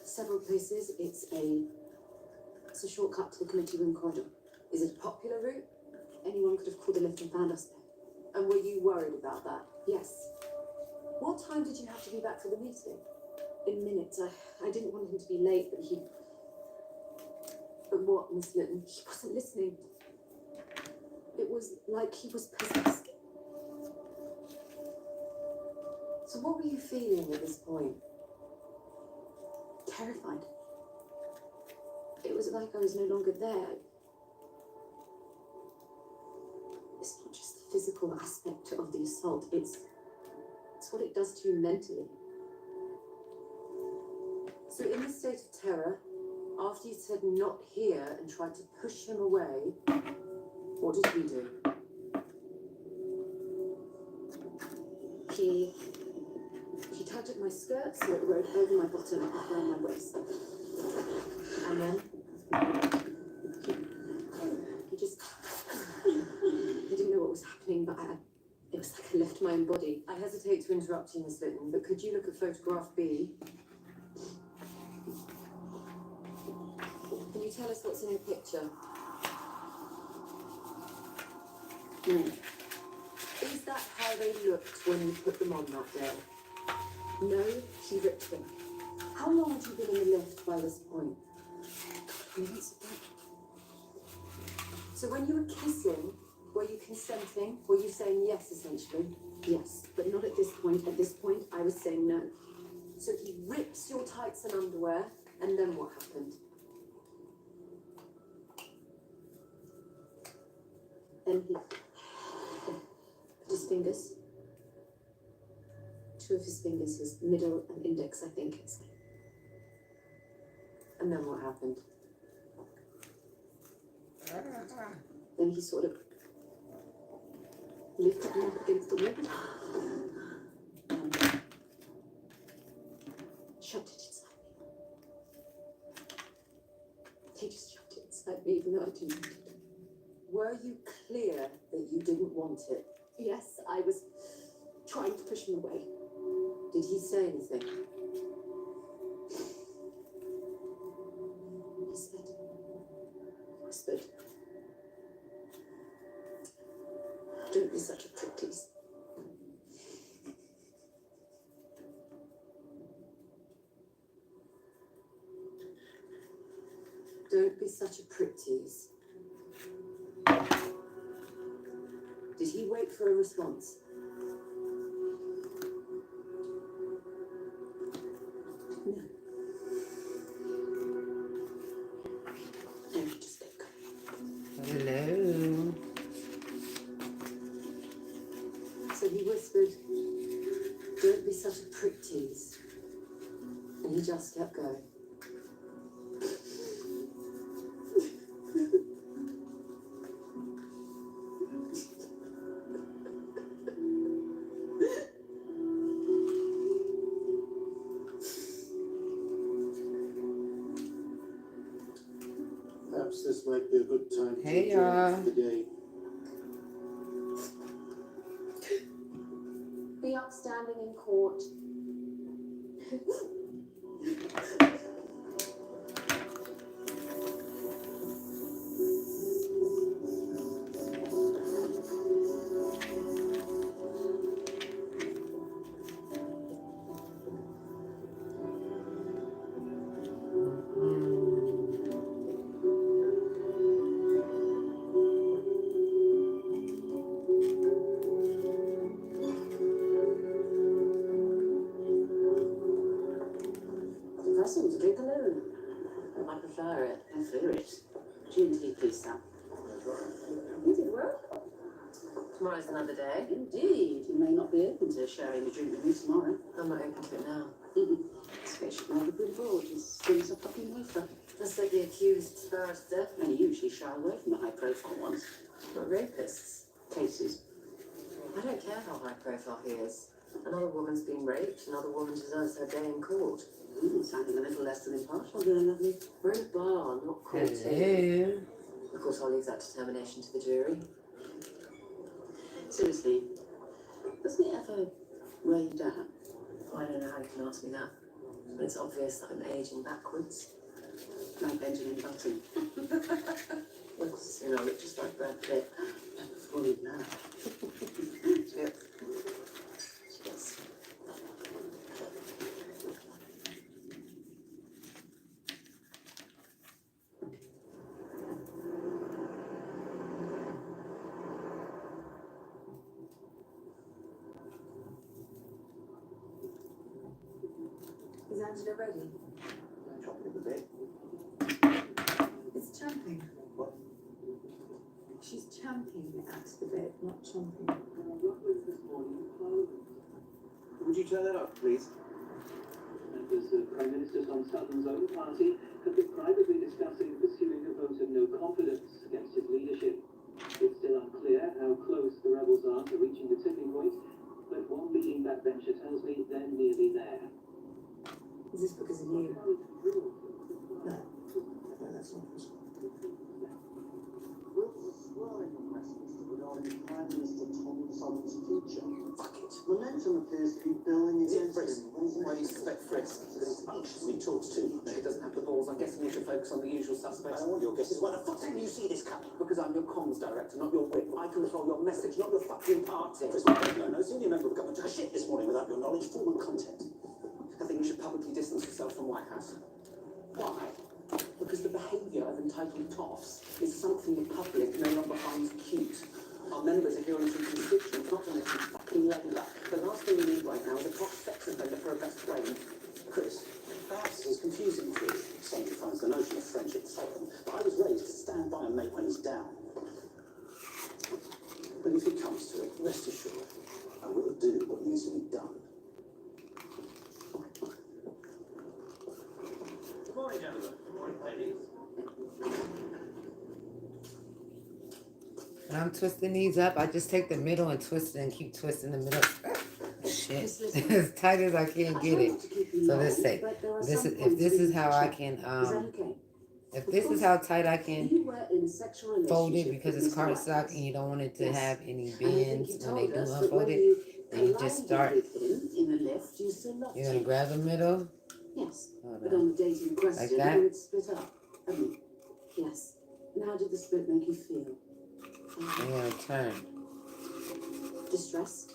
Several places. It's a shortcut to the committee room corridor. Is it a popular route? Anyone could have called the lift and found us there. And were you worried about that? Yes, What time did you have to be back for the meeting? in minutes. I didn't want him to be late, but But what, Miss Litton? he wasn't listening. It was like he was possessed. So what were you feeling at this point? Terrified. It was like I was no longer there. It's not just the physical aspect of the assault, it's what it does to you mentally. So in this state of terror, after you said not here and tried to push him away, what did he do? He tugged at my skirt so it rode over my bottom and around my waist. And then? He just... I didn't know what was happening, but it was like I left my own body. I hesitate to interrupt you, Miss Litton, but could you look at photograph B? Can you tell us what's in the picture? Is that how they looked when you put them on that day? No, he ripped them. How long had you been in the lift by this point? Minutes. So when you were kissing, were you consenting? Were you saying yes, essentially? Yes, but not at this point. At this point, I was saying no. So he rips your tights and underwear, and then what happened? Then he put his fingers two of his fingers, his middle and index, I think it's. And then what happened? Then he sort of lifted them up against the wall. And shoved it inside me. He just shoved it inside me even though I didn't want it. Were you clear that you didn't want it? Yes, I was trying to push him away. Did he say anything? He whispered, don't be such a prick, please. Don't be such a prick, tease. Did he wait for a response? No. And he just kept going. Hello. So he whispered, don't be such a prick, tease. And he just kept going. Perhaps this might be a good time to Hey, adjourn for the day. Be upstanding in court. Dressing to drink alone. I prefer it. I fear it. G&T, please, Sam. You did well. Tomorrow's another day. Indeed. You may not be open to sharing a drink with me tomorrow. I'm not open to it now. Especially now the good Lord is doing a fucking wafer. Just like the accused barrister. And you usually shy away from the high-profile ones. Not rapists. Cases. I don't care how high profile he is. Another woman's been raped, another woman deserves her day in court. Sounding a little less than impartial, dear lovely. We're in a bar, not court. Hello. Of course, I'll leave that determination to the jury. Seriously, doesn't it ever wear you down? I don't know how you can ask me that. But it's obvious that I'm aging backwards. Like Benjamin Button. Well, you know, look just like Brad Pitt. Fully now. Yep. Yes. Is Angela ready? Chopping the bit. It's champing. What? She's champing at the bit, not chomping. Would you turn that up, please? Members of Prime Minister Tom Sutton's own party have been privately discussing pursuing a vote of no confidence against his leadership. It's still unclear how close the rebels are to reaching the tipping point, but one leading backbencher tells me they're nearly there. Is this because of you? No, that's not possible. Will the swirling message regarding Prime Minister Tom Sutton's future? Fuck it. Momentum appears to be building against him. Why do you suspect Frisk? Because he's anxious and he talks too much. He doesn't have the balls. I'm guessing you should focus on the usual I suspects. don't want your guesses. Why the fuck didn't you see this coming? Because I'm your comms director, not your whip. I control your message, not your fucking party. Chris, no senior member of government took a shit this morning without your knowledge, form and content. I think you should publicly distance yourself from White House. Why? Because the behaviour of entitled toffs is something the public no longer finds cute. Our members are here on two constituents, not to make you fucking level up. The last thing we need right now is a top sex offender for a best friend. Chris, perhaps it's confusing for you. Somebody finds the notion of friendship solemn, but I was raised to stand by a mate when he's down. But if it comes to it, rest assured, I will do what needs to be done. When I'm twisting these up, I just take the middle and twist it and keep twisting the middle. Shit, as tight as I can get it. So let's say this is if this is how I can if this is how tight I can fold it because it's cardstock and you don't want it to have any bends when they do unfold it, then you just start. You're gonna grab the middle. Yes, Hold but on. on the date in question, Like that? you would split up, hadn't you? Yes. And how did the split make you feel? You're gonna turn. Distressed?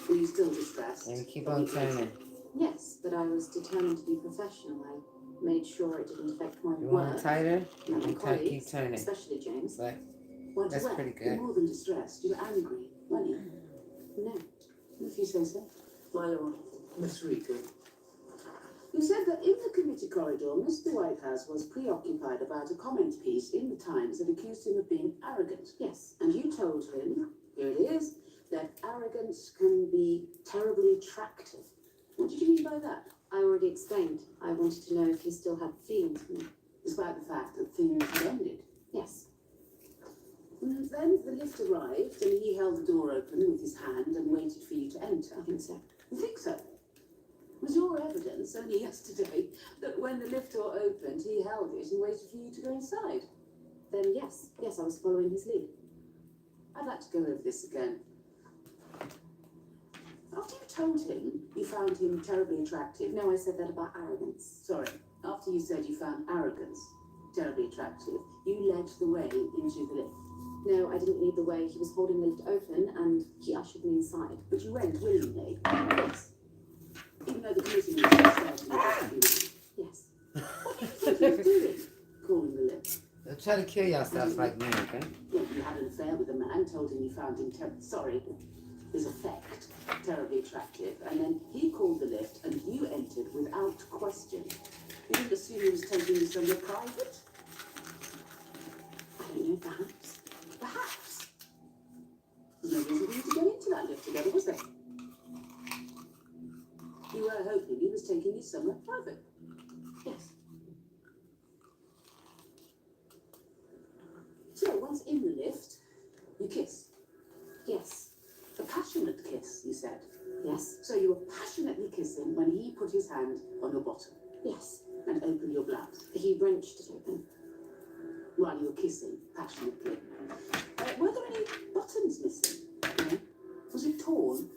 Were you still distressed? And keep on turning. Yes, but I was determined to be professional. I made sure it didn't affect my You want work. it tighter? And my You keep colleagues, turning. especially James. But Weren't that's you wet? pretty You're good. more than distressed. You were angry, weren't you? No. If you say so. My lord. Miss Rita, You said that in the committee corridor, Mr. Whitehouse was preoccupied about a comment piece in the Times that accused him of being arrogant. Yes. And you told him, here it is, that arrogance can be terribly attractive. What did you mean by that? I already explained. I wanted to know if he still had feelings for me. Despite the fact that things had ended. Yes. And then the lift arrived and he held the door open with his hand and waited for you to enter. I think so. You think so? Was your evidence only yesterday that when the lift door opened, he held it and waited for you to go inside? Then yes, I was following his lead. I'd like to go over this again. After you told him you found him terribly attractive. No, I said that about arrogance. Sorry. After you said you found arrogance terribly attractive, you led the way into the lift. No, I didn't lead the way. He was holding the lift open and he ushered me inside. But you went willingly. Yes. Even though the committee meeting started. Yes. What do you think you were doing? Calling the lift. Don't try to kill yourself like me, okay? Well, you had an affair with a man, told him you found him his effect terribly attractive, and then he called the lift and you entered without question. You didn't assume he was taking you somewhere private? I don't know, perhaps. Perhaps. There's no reason for you to go into that lift together, was there? You were hoping he was taking you somewhere private. Yes. So, once in the lift, you kiss. Yes. A passionate kiss, you said. Yes. So you were passionately kissing when he put his hand on your bottom. Yes. And opened your blouse. He wrenched it open. While you were kissing passionately. Were there any buttons missing? No. Was it torn?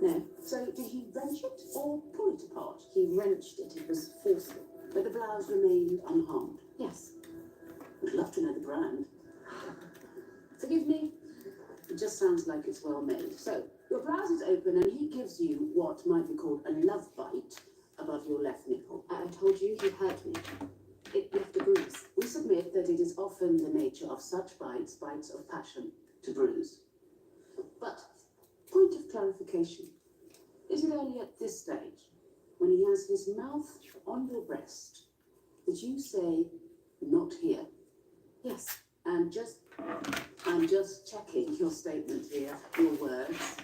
No. So did he wrench it or pull it apart? He wrenched it. It was forceful. But the blouse remained unharmed. Yes. I'd love to know the brand. Forgive me. It just sounds like it's well made. So, your blouse is open and he gives you what might be called a love bite above your left nipple. I told you he hurt me. It left a bruise. We submit that it is often the nature of such bites, bites of passion, to bruise. But, point of clarification, is it only at this stage, when he has his mouth on your breast, that you say, not here? Yes. I'm just checking your statement here, your words.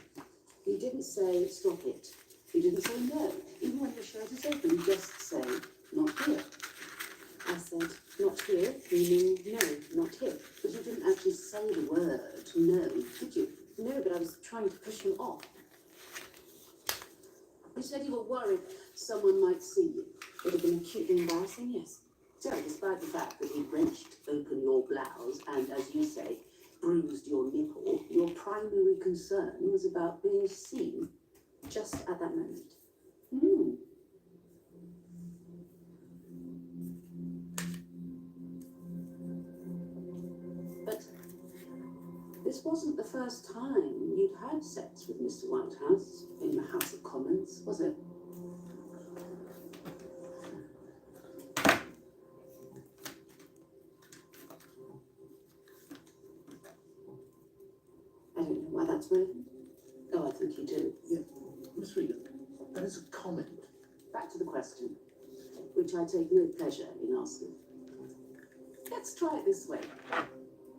You didn't say stop it. You didn't say no. Even when your shirt is open, you just say not here. I said not here, meaning no, not here. But you didn't actually say the word no, did you? No, but I was trying to push him off. You said you were worried someone might see you. It would have been acutely embarrassing, yes. So, despite the fact that he wrenched open your blouse and, as you say, bruised your nipple, your primary concern was about being seen just at that moment. But this wasn't the first time you'd had sex with Mr. Whitehouse in the House of Commons, was it? I don't know why that's relevant. Oh, I think you do. Yeah, Miss Regan, that is a comment. Back to the question, which I take no pleasure in asking. Let's try it this way.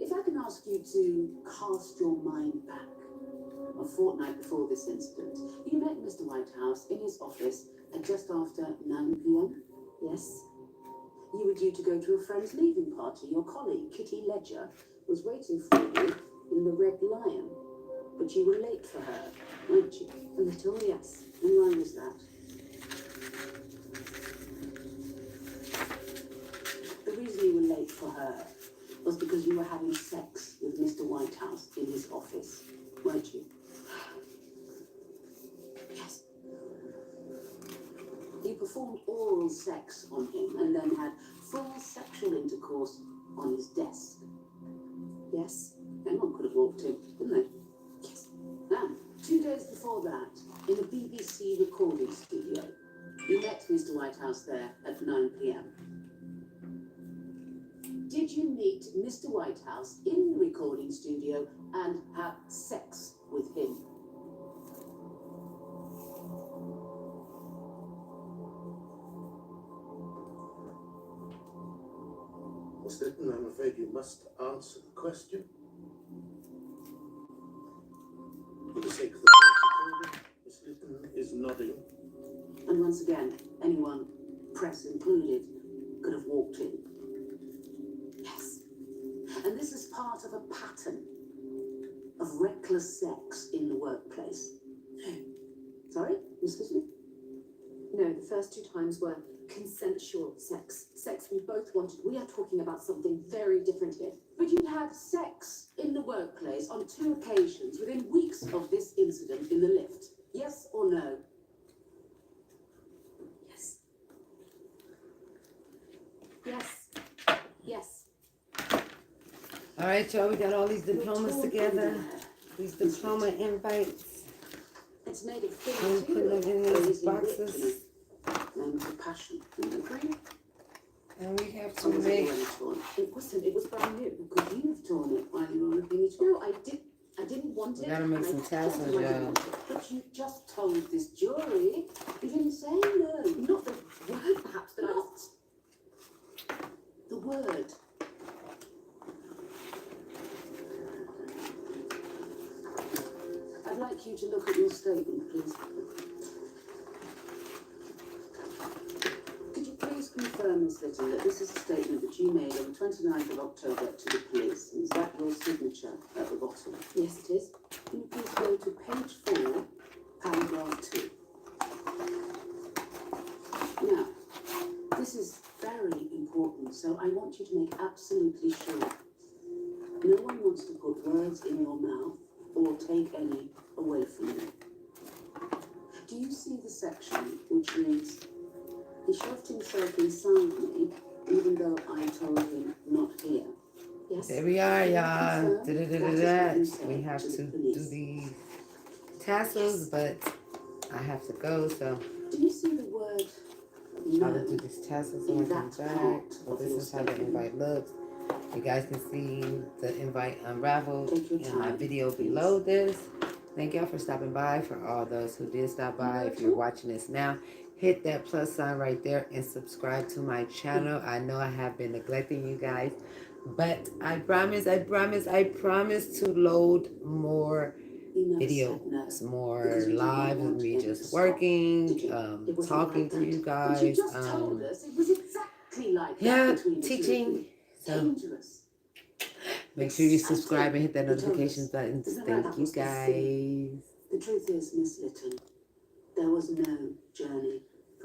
If I can ask you to cast your mind back a fortnight before this incident, you met Mr. Whitehouse in his office at just after 9 p.m. Yes. You were due to go to a friend's leaving party. Your colleague, Kitty Ledger, was waiting for you in the Red Lion, but you were late for her, weren't you? A little, yes. And why was that? The reason you were late for her was because you were having sex with Mr. Whitehouse in his office, weren't you? Yes. You performed oral sex on him and then had full sexual intercourse on his desk. Yes. Anyone could have walked in, couldn't they? Yes. And 2 days before that, in a BBC recording studio, you met Mr. Whitehouse there at 9 p.m. Did you meet Mr. Whitehouse in the recording studio and have sex with him? Miss Litton, I'm afraid you must answer the question. For the sake of the court, Miss Litton is nodding. And once again, anyone, press included, could have walked in. Yes. And this is part of a pattern of reckless sex in the workplace. Sorry, Miss Litton? No, the first 2 times were consensual sex. Sex we both wanted. We are talking about something very different here. But you had sex in the workplace on 2 occasions within weeks of this incident in the lift. Yes or no? Yes. Yes. Yes. All right, y'all, we got all these diplomas together. These diploma invites. It's made of thin I'm putting them in material, these raising wick, boxes. and for passion and the cream. And we have to Or was it make... already torn? It wasn't. It was brand new. Could you have torn it while you were looking at No, I didn't want We it. gotta make and I some told tassels, them I didn't y'all. want it. But you just told this jury. You didn't say no. Not the word, perhaps, but I was... The word. I'd like you to look at your statement, please. Could you please confirm, Miss Litton, that this is a statement that you made on the 29th of October to the police? And is that your signature at the bottom? Yes, it is. Can you please go to page 4, paragraph 2? Now, this is very important, so I want you to make absolutely sure. No one wants to put words in your mouth or take any away from you. Do you see the section which reads, "He shoved himself inside me, even though I told him not here"? Yes. There we are, y'all. Confirm that is what you said We have to to the do police. these tassels, but I have to go, so Do you see the word I'll no? do these tassels when I come back. So this is how the invite looks. You guys can see the invite unraveled in my video below this. Thank y'all for stopping by. For all those who did stop by, if you're watching this now, hit that plus sign right there and subscribe to my channel. I know I have been neglecting you guys, but I promise to load more videos, more live of me just working, talking to you guys, But you just told us it was exactly like yeah, that between the two of teaching. you. So Dangerous. make sure you subscribe and hit that You told notification us. button. Isn't that Thank that you was the sin? guys. The truth is, Miss Litton, there was no journey